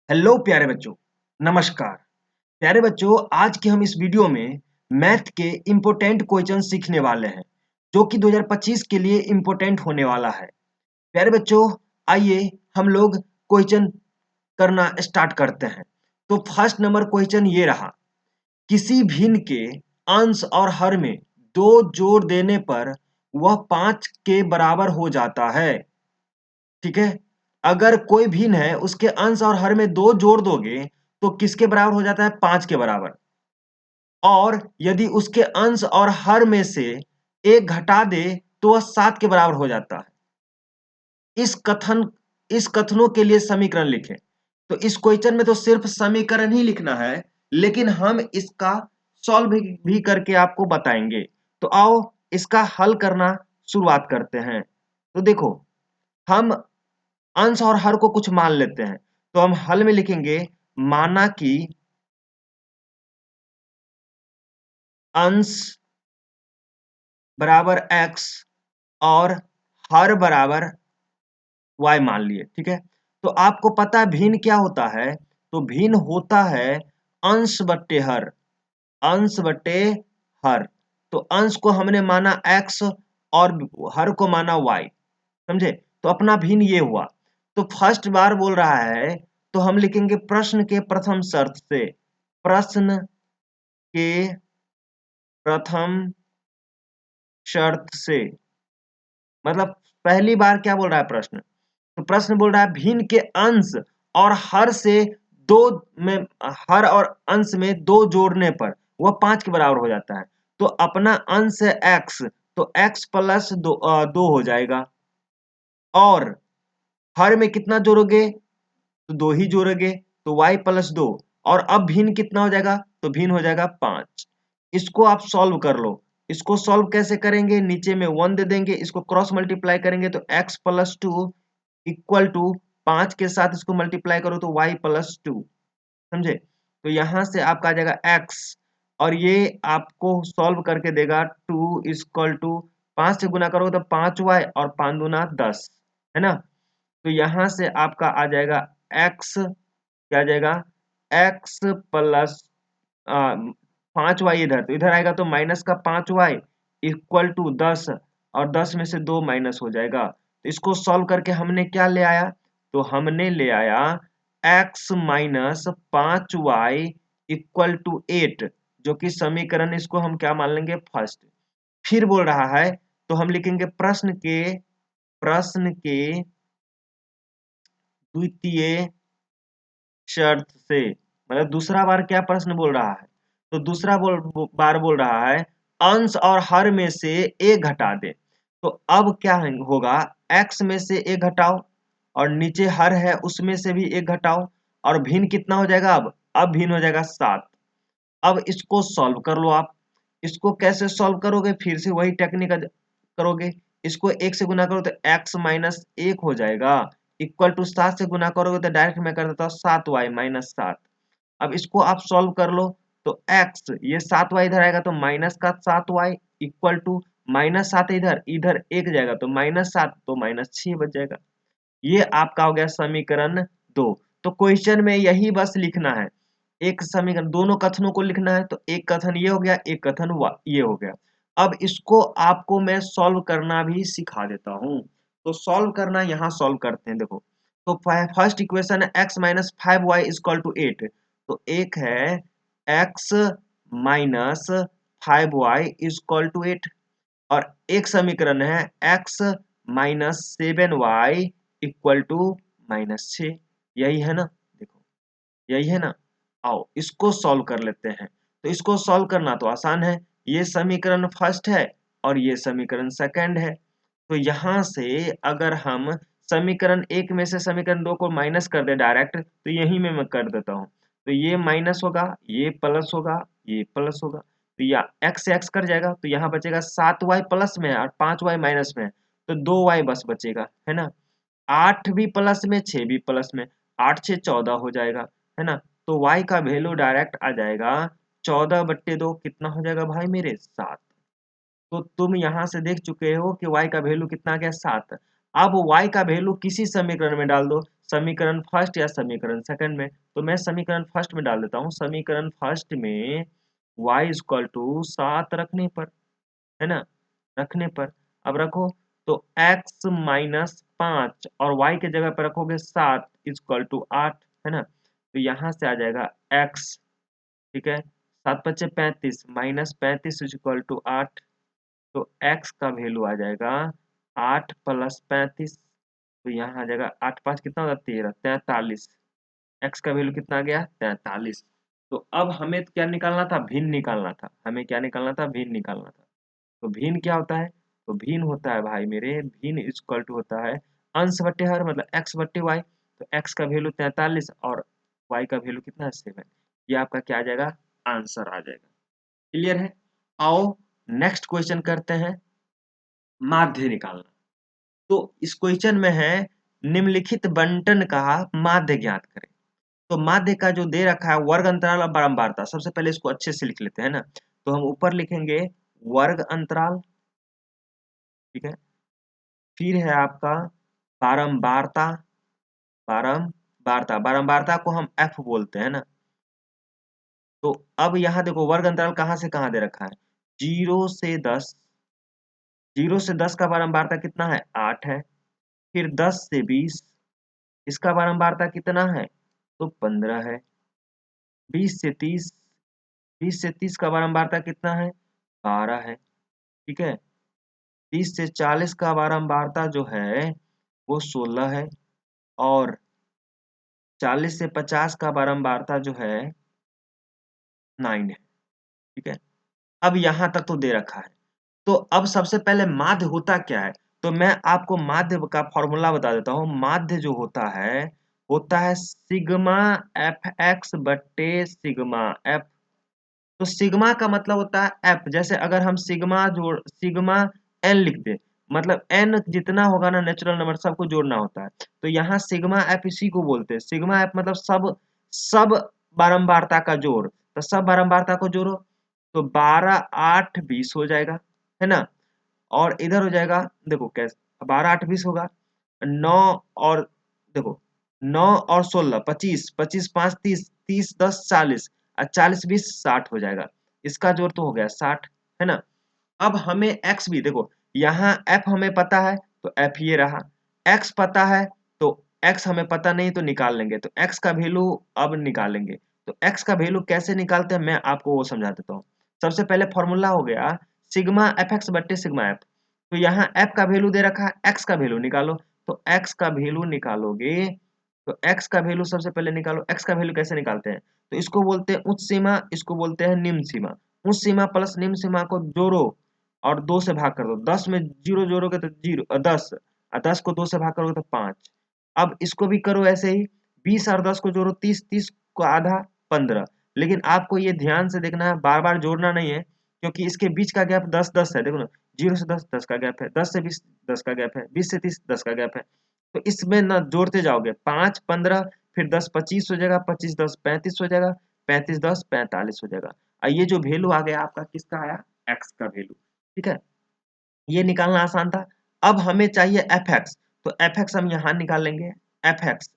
Hello प्यारे बच्चों, नमस्कार। प्यारे बच्चों, आज के हम इस वीडियो में मैथ के इम्पोर्टेंट क्वेश्चन सीखने वाले हैं, जो कि 2025 के लिए इम्पोर्टेंट होने वाला है। प्यारे बच्चों, आइए हम लोग क्वेश्चन करना स्टार्ट करते हैं। तो फर्स्ट नंबर क्वेश्चन ये रहा, किसी भिन्न के अंश और हर में 2 जोड़ देने पर वह 5 के बराबर हो जाता है। ठीक है, अगर कोई भिन्न है उसके अंश और हर में 2 जोड़ दोगे तो किसके बराबर हो जाता है? 5 के बराबर। और यदि उसके अंश और हर में से एक घटा दे तो वह 7 के बराबर हो जाता है। इस कथनों के लिए समीकरण लिखें। तो इस क्वेश्चन में तो सिर्फ समीकरण ही लिखना है, लेकिन हम इसका सॉल्व भी करके आपको बताएंगे। तो आओ इसका हल करना शुरुआत करते हैं। तो देखो, हम अंश और हर को कुछ मान लेते हैं। तो हम हल में लिखेंगे, माना कि अंश बराबर x और हर बराबर y मान लिए। ठीक है, तो आपको पता है भिन्न क्या होता है? तो भिन्न होता है अंश बट्टे हर। अंश बट्टे हर। तो अंश को हमने माना x और हर को माना y। समझे? तो अपना भिन्न ये हुआ। तो फर्स्ट बार बोल रहा है, तो हम लिखेंगे प्रश्न के प्रथम शर्त से। प्रश्न के प्रथम शर्त से मतलब पहली बार क्या बोल रहा है प्रश्न? तो प्रश्न बोल रहा है भिन्न के अंश और हर से दो में हर और अंश में 2 जोड़ने पर वह 5 के बराबर हो जाता है। तो अपना अंश है x, तो x प्लस 2 हो जाएगा। और हर में कितना जोड़ोगे? तो 2 ही जोड़ोगे, तो y प्लस 2। और अब भिन्न कितना हो जाएगा? तो भिन्न हो जाएगा 5। इसको आप सॉल्व कर लो। इसको सॉल्व कैसे करेंगे? नीचे में 1 दे देंगे, इसको क्रॉस मल्टीप्लाई करेंगे तो x प्लस 2 इक्वल टू 5 के साथ इसको मल्टीप्लाई करो तो y प्लस 2। समझे? तो यहां से आपका आ जाएगा x, और ये आपको सॉल्व करके देगा 2 इक्वल टू 5 से गुना करोगे तो 5y और 5 दूना 10, है ना? तो यहां से आपका आ जाएगा x, क्या आ जाएगा? x प्लस 5y इधर, तो इधर आएगा तो माइनस का 5y इक्वल टू 10, और 10 में से 2 माइनस हो जाएगा। तो इसको सॉल्व करके हमने क्या ले आया? तो हमने ले आया x minus 5y equal to 8, जो कि समीकरण, इसको हम क्या मान लेंगे? फर्स्ट। फिर बोल रहा है, तो हम लिखेंगे प्रश्न के द्वितीय शर्त से। मतलब दूसरा बार क्या प्रश्न बोल रहा है? तो दूसरा बार बोल रहा है अंश और हर में से एक घटा दे। तो अब क्या होगा? x में से एक घटाओ, और नीचे हर है उसमें से भी एक घटाओ, और भिन्न कितना हो जाएगा? अब भिन्न हो जाएगा 7। अब इसको सॉल्व कर लो आप। इसको कैसे सॉल्व करोगे? फिर से वही टेक्निक करोगे। इसको 1 से गुना करो तो x माइनस 1 हो जाएगा, इक्वल टू 7 से गुना करोगे तो डायरेक्ट मैं कर देता हूँ 7y माइनस 7। अब इसको आप सॉल्व कर लो तो x, ये 7y इधर आएगा तो माइनस का 7y इक्वल टू माइनस 7 इधर, इधर 1 जाएगा तो माइनस 7, तो माइनस 6 बच जाएगा। ये आपका हो गया समीकरण 2। तो क्वेश्चन में यही बस लिखना है, एक समीकरण, दोनों कथनों को लिखना है। तो एक कथन ये हो गया, एक कथन ये हो गया। अब इसको आपको मैं सॉल्व करना भी सिखा देता हूँ। तो सॉल्व करना यहाँ सॉल्व करते हैं। देखो, तो फर्स्ट इक्वेशन है x minus 5y equal to 8। तो एक है x minus 5y equal to 8, और एक समीकरण है x minus 7y equal to minus 6। यही है ना? देखो, यही है ना? आओ इसको सॉल्व कर लेते हैं। तो इसको सॉल्व करना तो आसान है। ये समीकरण फर्स्ट है और ये समीकरण सेकंड है। तो यहां से अगर हम समीकरण 1 में से समीकरण 2 को माइनस कर दे डायरेक्ट, तो यही में मैं कर देता हूँ। तो ये माइनस होगा, ये प्लस होगा, ये प्लस होगा, तो या x से x कट जाएगा, तो यहाँ बचेगा 7y प्लस में और 5y माइनस में, तो 2y बस बचेगा, है ना? 8 भी प्लस में, 6 भी प्लस में, 8 6 14 हो जाएगा, है ना? तो y का वैल्यू डायरेक्ट आ जाएगा 14/2, कितना हो जाएगा भाई मेरे? 7। तो तुम यहाँ से देख चुके हो कि y का वैल्यू कितना आ गया? 7। अब y का वैल्यू किसी समीकरण में डाल दो। समीकरण फर्स्ट या समीकरण सेकंड में। तो मैं समीकरण फर्स्ट में डाल देता हूँ। समीकरण फर्स्ट में y इक्वल टू 7 रखने पर, है ना, रखने पर अब रखो तो x माइनस 5 और y के जगह पर रखोगे 7 इक्वल टू 8, है ना। तो यहाँ से आ जाएगा x, ठीक है, 7 पच्चे 35 माइनस 35 इक्वल टू 8। तो x का वैल्यू आ जाएगा 8 प्लस 35। तो यहाँ आ जाएगा 8 5 कितना होगा 13, 43। x का वैल्यू कितना आ गया 43। तो अब हमें क्या निकालना था, भिन्न निकालना था। हमें क्या निकालना था, भिन्न निकालना था। तो भिन्न क्या होता है, तो भिन्न होता है भाई मेरे, भिन्न इक्वल टू होता है अंश बट्टे हर, मतलब x बट्टे y। तो x का वैल्यू 43 और y का वैल्यू कितना है 7। ये आपका क्या आ जाएगा, आंसर आ जाएगा। क्लियर है। आओ नेक्स्ट क्वेश्चन करते हैं, माध्य निकालना। तो इस क्वेश्चन में है निम्नलिखित बंटन का माध्य ज्ञात करें। तो माध्य का जो दे रखा है वर्ग अंतराल और बारंबारता, सबसे पहले इसको अच्छे से लिख लेते हैं ना। तो हम ऊपर लिखेंगे वर्ग अंतराल, ठीक है, फिर है आपका बारंबारता, बारंबारता को हम f बोलते हैं ना। तो अब यहाँ देखो वर्ग अंतराल कहाँ से कहाँ दे रखा है, 0 से 10। 0 से 10 का बारंबारता कितना है 8 है। फिर 10 से 20, इसका बारंबारता कितना है तो 15 है। 20 से 30, 20 से 30 का बारंबारता कितना है 12 है, ठीक है। 30 से 40 का बारंबारता जो है वो 16 है। और 40 से 50 का बारंबारता जो है 9 है, ठीक है। अब यहाँ तक तो दे रखा है। तो अब सबसे पहले माध्य होता क्या है, तो मैं आपको माध्य का फॉर्मूला बता देता हूँ। माध्य जो होता है सिग्मा एफ एक्स बट्टे सिग्मा एफ। तो सिग्मा का मतलब होता है एफ, जैसे अगर हम सिग्मा एन लिख दे, मतलब एन जितना होगा ना नेचुरल नंबर सबको जोड़ना होता है। तो यहाँ सिग्मा एफ इसी को बोलते हैं। सिग्मा एफ मतलब सब सब बारंबारता का जोड़। तो सब बारंबारता को जोड़ो तो 12 8 20 हो जाएगा, है ना। और इधर हो जाएगा, देखो कैसे 12 8 20 होगा। 9 और देखो 9 और 16 25, 25 5 30, 30 10 40 और 40 20 60 हो जाएगा। इसका जोड़ तो हो गया 60, है ना। अब हमें x भी देखो, यहाँ f हमें पता है तो f ये रहा, x पता है तो x हमें पता नहीं तो निकाल लेंगे। तो x का वैल्यू अब निकालेंगे। तो x का वैल्यू कैसे निकालते हैं मैं आपको वो समझा देता हूँ। सबसे पहले फॉर्मूला हो गया सिग्मा एफ एक्स बट्टे सिग्मा एफ। तो यहाँ f का वैल्यू दे रखा है, x का वैल्यू निकालो। तो x का वैल्यू निकालोगे तो x का वैल्यू सबसे पहले निकालो। x का वैल्यू कैसे निकालते हैं, तो इसको बोलते हैं उच्च सीमा, इसको बोलते हैं निम्न सीमा। उच्च सीमा प्लस निम्न सीमा को जोड़ो और 2 से भाग कर दो। 10 में 0 जोड़ोगे तो 10 और 10 को 2 से भाग करोगे तो 5। अब इसको भी करो ऐसे ही, 20 और 10 को जोड़ो 30, 30 को आधा 15। लेकिन आपको ये ध्यान से देखना है, बार बार जोड़ना नहीं है, क्योंकि इसके बीच का गैप 10 10 है। देखो ना, 0 से 10 10 का गैप है, 10 से 20 10 का गैप है, 20 से 30 10 का गैप है। तो इसमें ना जोड़ते जाओगे 5 15, फिर 10 25 हो जाएगा, 25 10 35 हो जाएगा, 35 10 45 हो जाएगा। और ये जो वैल्यू आ गया आपका किसका आया, एक्स का वैल्यू, ठीक है। ये निकालना आसान था। अब हमें चाहिए एफ एक्स। तो एफ एक्स हम यहाँ निकाल लेंगे। एफ एक्स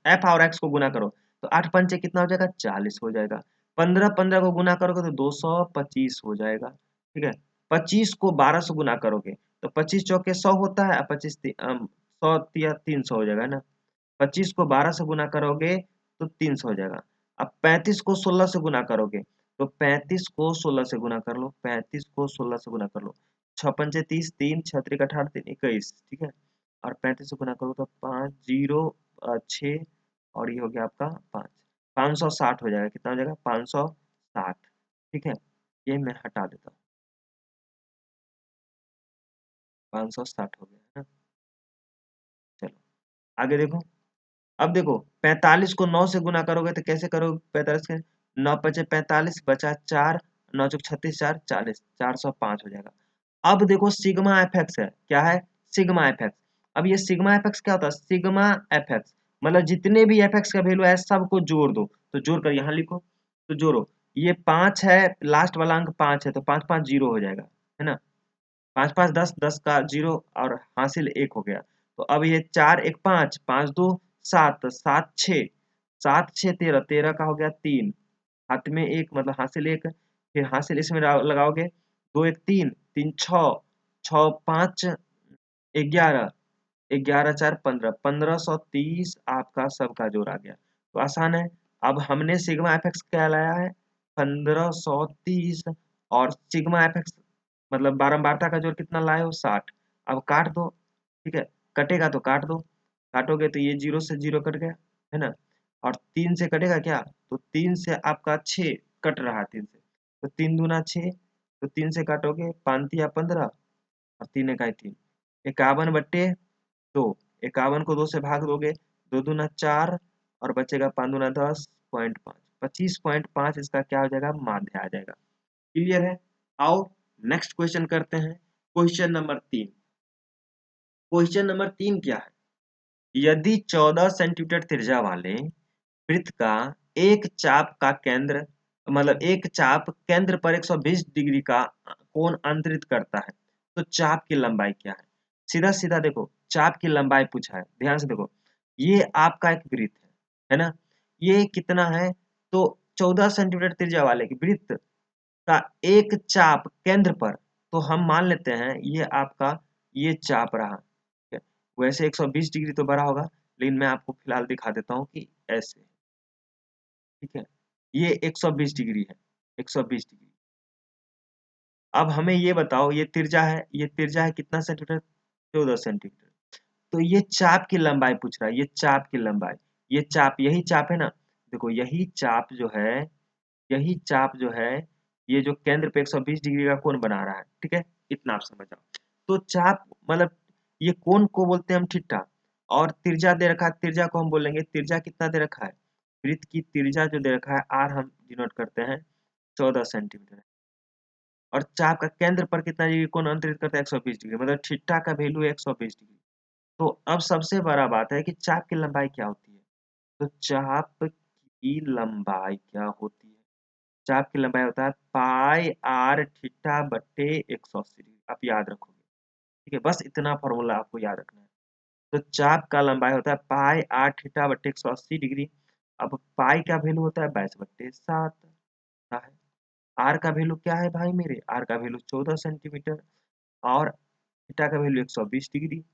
एफ और एक्स को गुना करो तो 8 पंचे कितना हो जाएगा 40 हो जाएगा। 15 15 को गुना करोगे तो 225 हो जाएगा, ठीक है। 25 को 12 से गुना करोगे तो 25 चौके 100 होता है, 25 100 300 हो जाएगा ना। 25 को 12 से गुना करोगे तो 300 हो जाएगा। अब 35 को 16 से गुना करोगे तो 35 को 16 से गुना कर लो, 35 को 16 से गुना कर लो। 6 पंचे 30, 3 6 त्रिक 18 3 21, ठीक है। और 35 से गुना करो तो 5 0 6 और ये हो गया आपका 5, 560 हो जाएगा। कितना हो जाएगा 560, ठीक है। ये मैं हटा देता हूँ, 560 हो गया, है ना। चलो आगे देखो। अब देखो 45 को 9 से गुना करोगे तो कैसे करोगे, 45 के 9 पचे 45 बचा 4, 9 चौक 36 4 40, 405 हो जाएगा। अब देखो सिग्मा एफ एक्स है, क्या है सिग्मा एफ एक्स। अब ये सिग्मा एफ एक्स क्या होता है, सिग्मा एफ एक्स मतलब जितने भी एफ एक्स का वैल्यू है सबको जोड़ दो। तो जोड़ कर यहाँ लिखो, तो जोड़ो। ये 5 है, लास्ट वाला अंक 5 है तो 5 5 0 हो जाएगा, है ना। 5 5 10, 10 का 0 और हासिल 1 हो गया। तो अब ये 4 1 5, 5 2 7 7 6 7 6 13 13 का हो गया 3 हाथ में 1 मतलब हासिल 1 फिर हासिल इसमें लगाओगे 2 1 3 3 6 6 5 11 11 4 15 1530 आपका सबका जोड़ आ गया। तो आसान है। अब हमने सिग्मा एफ एक्स क्या लाया है 1530 और सिग्मा एफ एक्स मतलब बारंबारता का जोड़ कितना लाए हो 60। अब काट दो, ठीक है, कटेगा तो काट दो, काटोगे तो ये 0 से 0 कट गया, है ना। और 3 से कटेगा क्या, तो 3 से आपका 6 कट रहा है 3 से, तो 3 दूना 6, तो 3 से काटोगे 5 तिया 15 और 3 इकाई 3, 51/2, 51 को 2 से भाग दोगे, 2 दूना 4 और बचेगा 5 दूना 10.5, 25.5 इसका क्या हो जाएगा, माध्य आ जाएगा। क्लियर है। आओ नेक्स्ट क्वेश्चन करते हैं। Question number 3। क्वेश्चन नंबर 3 क्या है, यदि 14 सेंटीमीटर त्रिज्या वाले वृत्त का एक चाप का केंद्र मतलब एक चाप केंद्र पर 120 डिग्री का कोण अंतरित करता है, तो चाप की लंबाई क्या है। सीधा सीधा देखो, चाप की लंबाई पूछा है, ध्यान से देखो, ये आपका एक वृत्त है ना, ये कितना है, तो 14 सेंटीमीटर त्रिज्या वाले वृत्त का एक चाप केंद्र पर, तो हम मान लेते हैं ये आपका ये चाप रहा, ठीक है। वैसे 120 डिग्री तो बड़ा होगा, लेकिन मैं आपको फिलहाल दिखा देता हूँ कि ऐसे, ठीक है, ये 120 डिग्री है, 120 डिग्री। अब हमें ये बताओ, ये तिरछा है कितना सेंटीमीटर, 14 सेंटीमीटर। तो ये चाप की लंबाई पूछ रहा है, ये चाप की लंबाई, ये चाप यही चाप है ना, देखो यही चाप जो है, यही चाप जो है, ये जो केंद्र पे 120 डिग्री का कोण बना रहा है, ठीक है, इतना आप समझ जाओ। तो चाप मतलब ये कोण को बोलते हैं हम थीटा, और तिरछा दे रखा है, तिरछा को हम बोलेंगे, तिरछा कितना दे रखा है, वृत्त की तिरछा जो दे रखा है आर हम डिनोट करते हैं 14 सेंटीमीटर, और चाप का केंद्र पर कितना डिग्री कोण अंतरित करता है 120 डिग्री, मतलब थीटा का वैल्यू है 120 डिग्री। तो अब सबसे बड़ा बात है कि चाप की लंबाई क्या होती है, तो चाप की लंबाई क्या होती है, चाप की लंबाई होता है पाई आर थीटा बट्टे 180 डिग्री, आप याद रखोगे, ठीक है, बस इतना फॉर्मूला आपको याद रखना है। तो चाप का लंबाई होता है पाई आर थीटा बट्टे 180 डिग्री। अब पाई का वैल्यू होता है 22/7 है। आर का वैल्यू क्या है भाई मेरे, आर का वैल्यू 14 सेंटीमीटर और थीटा का वैल्यू 120 डिग्री,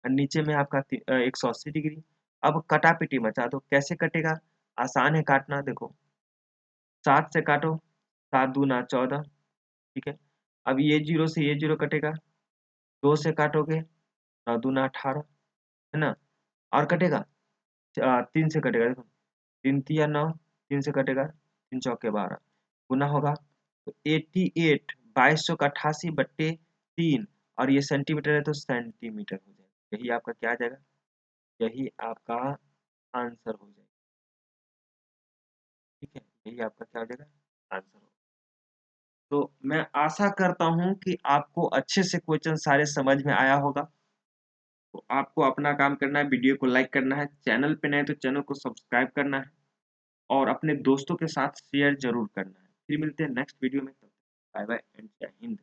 और नीचे में आपका 180 डिग्री। अब कटापिटी मचा दो, कैसे कटेगा, आसान है काटना, देखो 7 से काटो, 7 दूना 14, ठीक है। अब ये 0 से ये 0 कटेगा, 2 से काटोगे 9 दूना 18, है ना, और कटेगा 3 से कटेगा, देखो 3 तिया 9, 3 से कटेगा 3 चौके 12, गुना होगा तो 88 2288/3, और ये सेंटीमीटर है तो सेंटीमीटर हो जाएगा, यही आपका क्या आ जाएगा, यही आपका आंसर हो जाएगा, ठीक है, यही आपका क्या हो जाएगा, आंसर हो। तो मैं आशा करता हूँ कि आपको अच्छे से क्वेश्चन सारे समझ में आया होगा। तो आपको अपना काम करना है, वीडियो को लाइक करना है, चैनल पे नए तो चैनल को सब्सक्राइब करना है, और अपने दोस्तों के साथ शेयर जरूर करना है। फिर मिलते हैं नेक्स्ट वीडियो में, तब तक बाय बाय एंड जय हिंद।